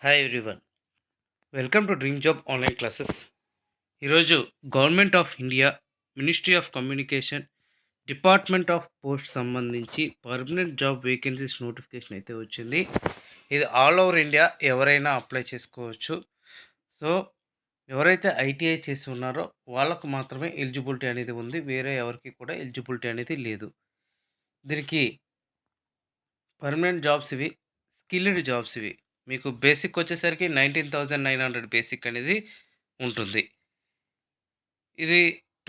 Hi everyone, welcome to dream job online classes. ఈరోజు government of India, ministry of communication, department of post సంబంధించి permanent job vacancies notification అయితే వచ్చింది. ఇది all over India ఎవరైనా apply చేసుకోవచ్చు. So ఎవరైతే ITI చేసి ఉన్నారో వాళ్ళకు మాత్రమే ఎలిజిబిలిటీ అనేది ఉంది, వేరే ఎవరికి కూడా ఎలిజిబిలిటీ అనేది లేదు. దీనికి పర్మనెంట్ జాబ్స్ ఇవి, స్కిల్డ్ జాబ్స్ ఇవి. మీకు బేసిక్ వచ్చేసరికి 19,900 బేసిక్ అనేది ఉంటుంది. ఇది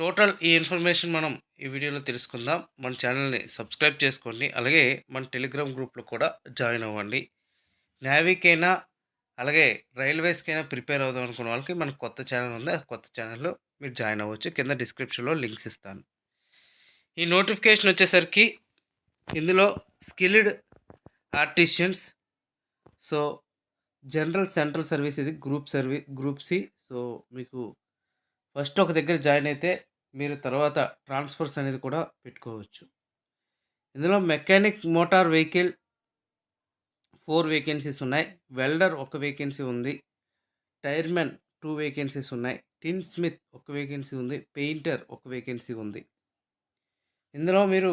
టోటల్ ఈ ఇన్ఫర్మేషన్ మనం ఈ వీడియోలో తెలుసుకుందాం. మన ఛానల్ని సబ్స్క్రైబ్ చేసుకోండి, అలాగే మన టెలిగ్రామ్ గ్రూప్లో కూడా జాయిన్ అవ్వండి. నేవీకైనా అలాగే రైల్వేస్కైనా ప్రిపేర్ అవుదాం అనుకున్న వాళ్ళకి మనకు కొత్త ఛానల్ ఉంది, ఆ కొత్త ఛానల్లో మీరు జాయిన్ అవ్వచ్చు. కింద డిస్క్రిప్షన్లో లింక్స్ ఇస్తాను. ఈ నోటిఫికేషన్ వచ్చేసరికి ఇందులో skilled artisans, so general central service, ఇది గ్రూప్ సి. సో మీకు ఫస్ట్ ఒక దగ్గర జాయిన్ అయితే మీరు తర్వాత ట్రాన్స్ఫర్స్ అనేది కూడా పెట్టుకోవచ్చు. ఇందులో మెకానిక్ మోటార్ వెహికల్ 4 వేకెన్సీస్ ఉన్నాయి, వెల్డర్ ఒక వేకెన్సీ ఉంది, టైర్మెన్ 2 వేకెన్సీస్ ఉన్నాయి, టిన్ స్మిత్ ఒక వేకెన్సీ ఉంది, పెయింటర్ ఒక వేకెన్సీ ఉంది. ఇందులో మీరు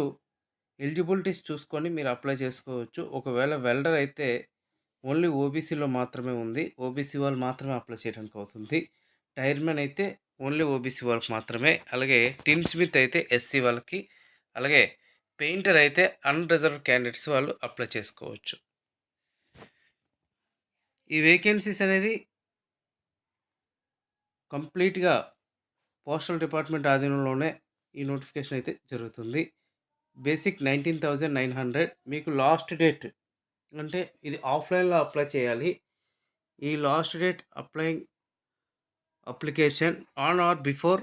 ఎలిజిబిలిటీస్ చూసుకొని మీరు అప్లై చేసుకోవచ్చు. ఒకవేళ వెల్డర్ అయితే ఓన్లీ ఓబీసీలో మాత్రమే ఉంది, ఓబీసీ వాళ్ళు మాత్రమే అప్లై చేయడానికి అవుతుంది. టైర్మెన్ అయితే ఓన్లీ ఓబీసీ వాళ్ళకి మాత్రమే, అలాగే టిన్ స్మిత్ అయితే ఎస్సీ వాళ్ళకి, అలాగే పెయింటర్ అయితే అన్రిజర్వ్డ్ క్యాండిడేట్స్ వాళ్ళు అప్లై చేసుకోవచ్చు. ఈ వేకెన్సీస్ అనేది కంప్లీట్గా పోస్టల్ డిపార్ట్మెంట్ ఆధీనంలోనే ఈ నోటిఫికేషన్ అయితే జరుగుతుంది. బేసిక్ 19,900. మీకు లాస్ట్ డేట్ అంటే ఇది ఆఫ్లైన్లో అప్లై చేయాలి. ఈ last date application on are before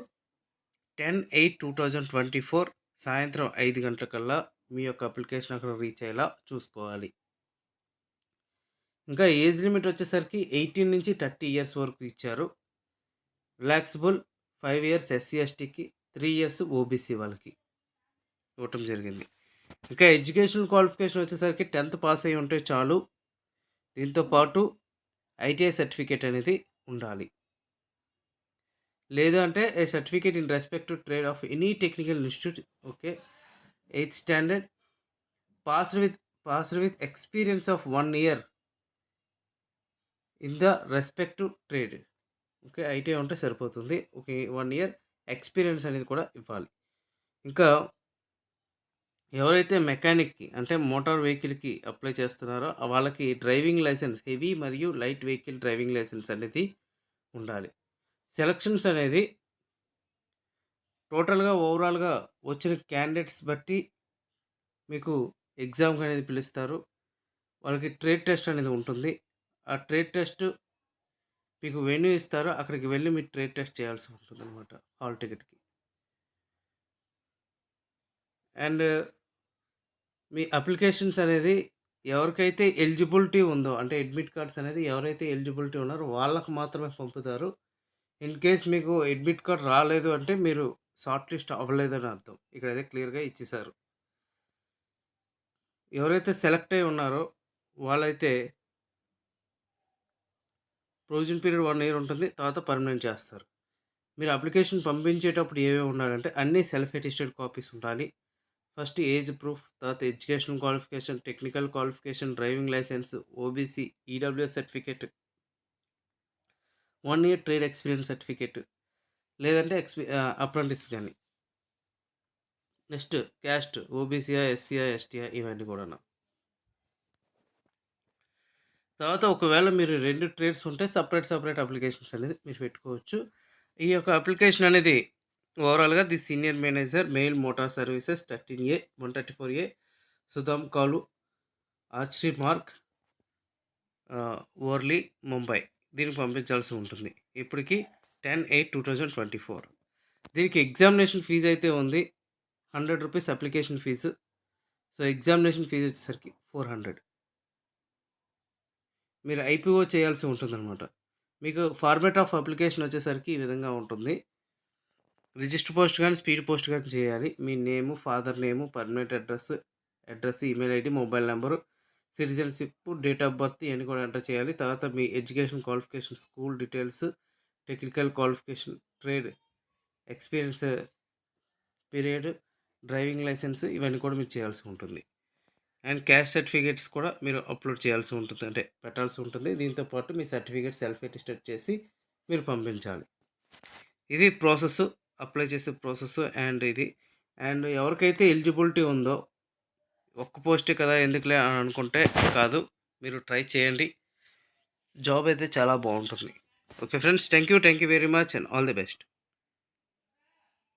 10/8/2024 సాయంత్రం 5 గంటలకల్లా మీ యొక్క అప్లికేషన్ అక్కడ రీచ్ అయ్యేలా చూసుకోవాలి. ఇంకా ఏజ్ లిమిట్ వచ్చేసరికి 18 నుంచి 30 ఇయర్స్ వరకు ఇచ్చారు. రిలాక్సిబుల్ 5 ఇయర్స్ ఎస్సీ ఎస్టీకి, 3 ఇయర్స్ ఓబీసీ వాళ్ళకి ఇవ్వటం జరిగింది. ఇంకా ఎడ్యుకేషనల్ క్వాలిఫికేషన్ వచ్చేసరికి 10th పాస్ అయ్యి ఉంటే చాలు. దీంతోపాటు ఐటీఐ సర్టిఫికేట్ అనేది ఉండాలి. లేదు అంటే a certificate in respect to trade of any technical institute, okay, 8th standard, passed with experience of 1 year in the respect to trade. Okay, ITI ఉంటే సరిపోతుంది. ఓకే, 1 ఇయర్ ఎక్స్పీరియన్స్ అనేది కూడా ఇవ్వాలి. ఇంకా ఎవరైతే మెకానిక్కి అంటే మోటార్ వెహికల్కి అప్లై చేస్తున్నారో వాళ్ళకి డ్రైవింగ్ లైసెన్స్, హెవీ మరియు లైట్ వెహికల్ డ్రైవింగ్ లైసెన్స్ అనేది ఉండాలి. సెలక్షన్స్ అనేది టోటల్గా ఓవరాల్గా వచ్చిన క్యాండిడేట్స్ బట్టి మీకు ఎగ్జామ్కి అనేది పిలుస్తారు. వాళ్ళకి ట్రేడ్ టెస్ట్ అనేది ఉంటుంది. ఆ ట్రేడ్ టెస్ట్ మీకు వెన్యూ ఇస్తారు, అక్కడికి వెళ్ళి మీరు ట్రేడ్ టెస్ట్ చేయాల్సి ఉంటుంది అనమాట, హాల్ టికెట్కి. అండ్ మీ అప్లికేషన్స్ అనేది ఎవరికైతే ఎలిజిబిలిటీ ఉందో, అంటే అడ్మిట్ కార్డ్స్ అనేది ఎవరైతే ఎలిజిబిలిటీ ఉన్నారో వాళ్ళకు మాత్రమే పంపుతారు. ఇన్ కేస్ మీకు అడ్మిట్ కార్డ్ రాలేదు అంటే మీరు షార్ట్ లిస్ట్ అవ్వలేదని అర్థం. ఇక్కడైతే క్లియర్గా ఇచ్చేసారు. ఎవరైతే సెలెక్ట్ అయి ఉన్నారో వాళ్ళైతే ప్రొవిజన్ పీరియడ్ 1 ఇయర్ ఉంటుంది, తర్వాత పర్మనెంట్ చేస్తారు. మీరు అప్లికేషన్ పంపించేటప్పుడు ఏమేమి ఉండాలంటే అన్నీ సెల్ఫ్ అటెస్టెడ్ కాపీస్ ఉండాలి. ఫస్ట్ ఏజ్ ప్రూఫ్, తర్వాత educational qualification, technical qualification, driving licence, OBC, EWS certificate, 1 year trade experience certificate, లేదంటే అప్రెంటిస్ కానీ. నెక్స్ట్ క్యాస్ట్, ఓబీసీఆ, ఎస్సీఆ, ఎస్టీఆ, ఇవన్నీ కూడా. తర్వాత ఒకవేళ మీరు 2 ట్రేడ్స్ ఉంటే సపరేట్ అప్లికేషన్స్ అనేది మీరు పెట్టుకోవచ్చు. ఈ యొక్క అప్లికేషన్ అనేది ఓవరాల్గా the senior manager mail motor services 13A 134A Sudham కాలు, ఆర్చి మార్క్, ఓర్లీ, ముంబై, దీనికి పంపించాల్సి ఉంటుంది. ఇప్పటికి 10/8/2024. దీనికి ఎగ్జామినేషన్ ఫీజు అయితే ఉంది, 100 rupees application fee. So examination fee వచ్చేసరికి 400. మీరు ఐపీఓ చేయాల్సి ఉంటుందన్నమాట. మీకు ఫార్మాట్ ఆఫ్ అప్లికేషన్ వచ్చేసరికి ఈ విధంగా ఉంటుంది. రిజిస్టర్ పోస్ట్ కానీ స్పీడ్ పోస్ట్ కానీ చేయాలి. మీ name, father name, permanent address, email ID, mobile number, citizenship, date of birth ఇయన్నీ కూడా ఎంటర్ చేయాలి. తర్వాత మీ education qualification, school details, technical qualification, trade experience period, driving licence ఇవన్నీ కూడా మీరు చేయాల్సి ఉంటుంది. అండ్ క్యాస్ట్ సర్టిఫికేట్స్ కూడా మీరు అప్లోడ్ చేయాల్సి ఉంటుంది. అంటే పెట్టాల్సి ఉంటుంది. దీంతో పాటు మీ సర్టిఫికేట్ సెల్ఫ్ అటెస్టెడ్ చేసి మీరు పంపించాలి. ఇది ప్రాసెస్, అప్లై చేసే ప్రాసెస్ అండ్ ఇది. అండ్ ఎవరికైతే ఎలిజిబిలిటీ ఉందో ఒక్క పోస్టే కదా ఎందుకులే అని అనుకుంటే కాదు. మీరు ట్రై చేయండి. జాబ్ అయితే చాలా బాగుంటుంది. Okay friends, thank you very much and all the best.